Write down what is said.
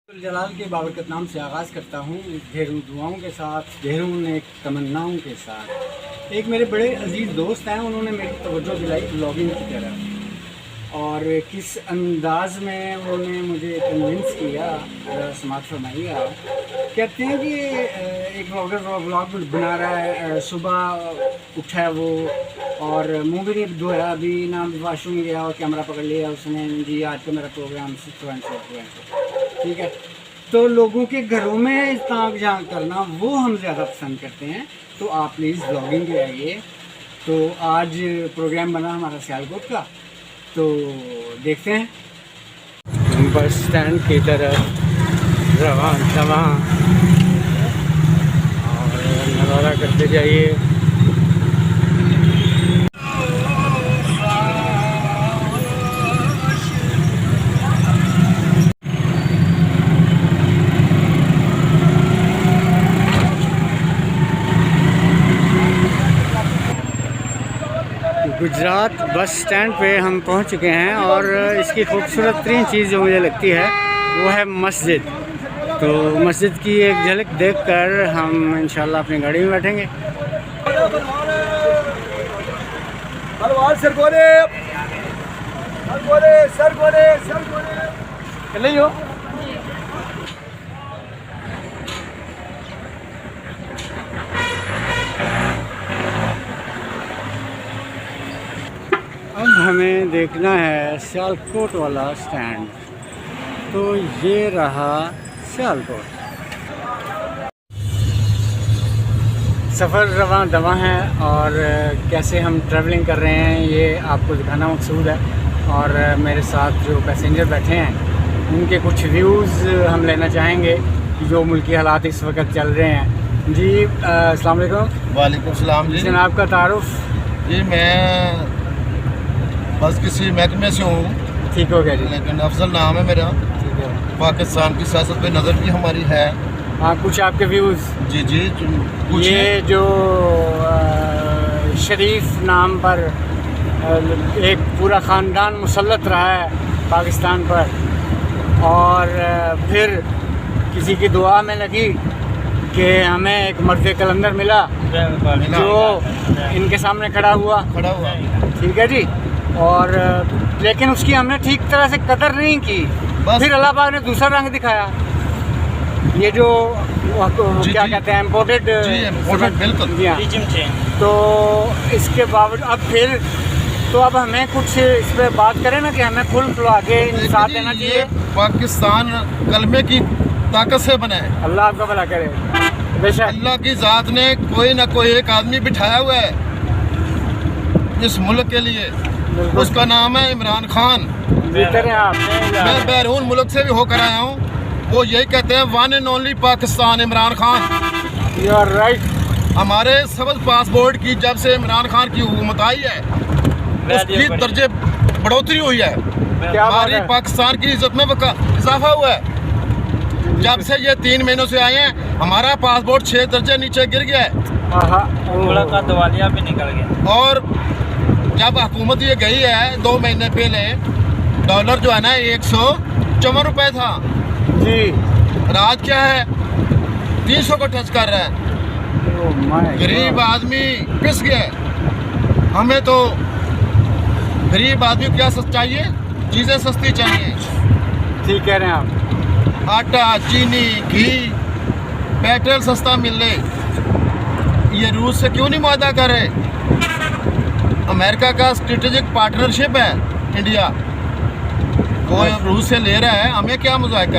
जलाल के बाबरकत नाम से आगाज़ करता हूँ, ढेरों दुआओं के साथ, ढेरों नेक तमन्नाओं के साथ। एक मेरे बड़े अजीज़ दोस्त हैं, उन्होंने मेरी तवज्जो दिलाई ब्लॉगिंग की तरफ, और किस अंदाज़ में उन्होंने मुझे कन्विंस किया, समाअत फरमाइएगा। कहते हैं कि एक ब्लॉगर ब्लॉग बना रहा है, सुबह उठा है वो और मुँह भी नहीं धोया, अभी ना वाशरूम गया और कैमरा पकड़ लिया उसने, जी आज का मेरा प्रोग्राम ठीक है। तो लोगों के घरों में ताक झांक करना वो हम ज़्यादा पसंद करते हैं, तो आप प्लीज़ ब्लॉगिंग पे आइए। तो आज प्रोग्राम बना हमारा सियालकोट का, तो देखते हैं। बस स्टैंड की तरफ रवां और नज़ारा करते जाइए। गुजरात बस स्टैंड पे हम पहुंच चुके हैं और इसकी खूबसूरत तरीन चीज़ जो मुझे लगती है वो है मस्जिद। तो मस्जिद की एक झलक देखकर हम इंशाल्लाह अपनी गाड़ी में बैठेंगे। अब हमें देखना है सियालकोट वाला स्टैंड, तो ये रहा सियालकोट। सफ़र रवां दवा है और कैसे हम ट्रैवलिंग कर रहे हैं ये आपको दिखाना मकसूद है, और मेरे साथ जो पैसेंजर बैठे हैं उनके कुछ व्यूज़ हम लेना चाहेंगे जो मुल्की हालात इस वक्त चल रहे हैं। जी अस्सलाम वालेकुम। वालेकुम सलाम जी। जनाब का तारुफ? जी मैं बस किसी महकमे से हूँ। ठीक हो गया जी। लेकिन अफजल नाम है मेरा। ठीक है। पाकिस्तान की सियासत पे नज़र भी हमारी है। हाँ, कुछ आपके व्यूज़। जी जी ये जो शरीफ नाम पर एक पूरा ख़ानदान मुसल्लत रहा है पाकिस्तान पर, और फिर किसी की दुआ में लगी कि हमें एक मर्द कलंदर मिला जो इनके सामने खड़ा हुआ। ठीक है जी। और लेकिन उसकी हमने ठीक तरह से कदर नहीं की, फिर अल्लाह पाक ने दूसरा रंग दिखाया, ये जो क्या कहते हैं इम्पोर्टेड। बिल्कुल। तो इसके बावजूद अब फिर तो अब हमें कुछ इस पर बात करें ना कि हमें फुल आगे साथ देना चाहिए। पाकिस्तान कलमे की ताकत से बना है। अल्लाह आपका भला करे। बेशक अल्लाह की ज़ात ने कोई ना कोई एक आदमी बिठाया हुआ है इस मुल्क के लिए, उसका नाम है इमरान खान। मैं बैरून मुल्क से भी होकर आया हूँ, वो यही कहते हैं one and only Pakistan Imran Khan. You are right. हमारे सबज पासपोर्ट की जब से इमरान खान की हुकूमत आई है उसकी दर्जे बढ़ोतरी हुई है। हमारी पाकिस्तान की इज्जत में इजाफा हुआ है। जब से ये 3 महीनों से आए हैं हमारा पासपोर्ट 6 दर्जे नीचे गिर गया है। का दिवालिया भी निकल गया। और जब हुकूमत ये गई है 2 महीने पहले, डॉलर जो है ना 154 रुपये था जी, राज क्या है 300 को टच कर रहा है। गरीब आदमी पिस गया। हमें तो गरीब आदमी को क्या चाहिए, चीज़ें सस्ती चाहिए। ठीक कह रहे हैं आप। आटा, चीनी, घी, पेट्रोल सस्ता मिले। ये रूस से क्यों नहीं मुआहदा करे? अमेरिका का स्ट्रेटेजिक पार्टनरशिप है इंडिया, वो रूस से ले रहा है, हमें क्या मुज़ाहिर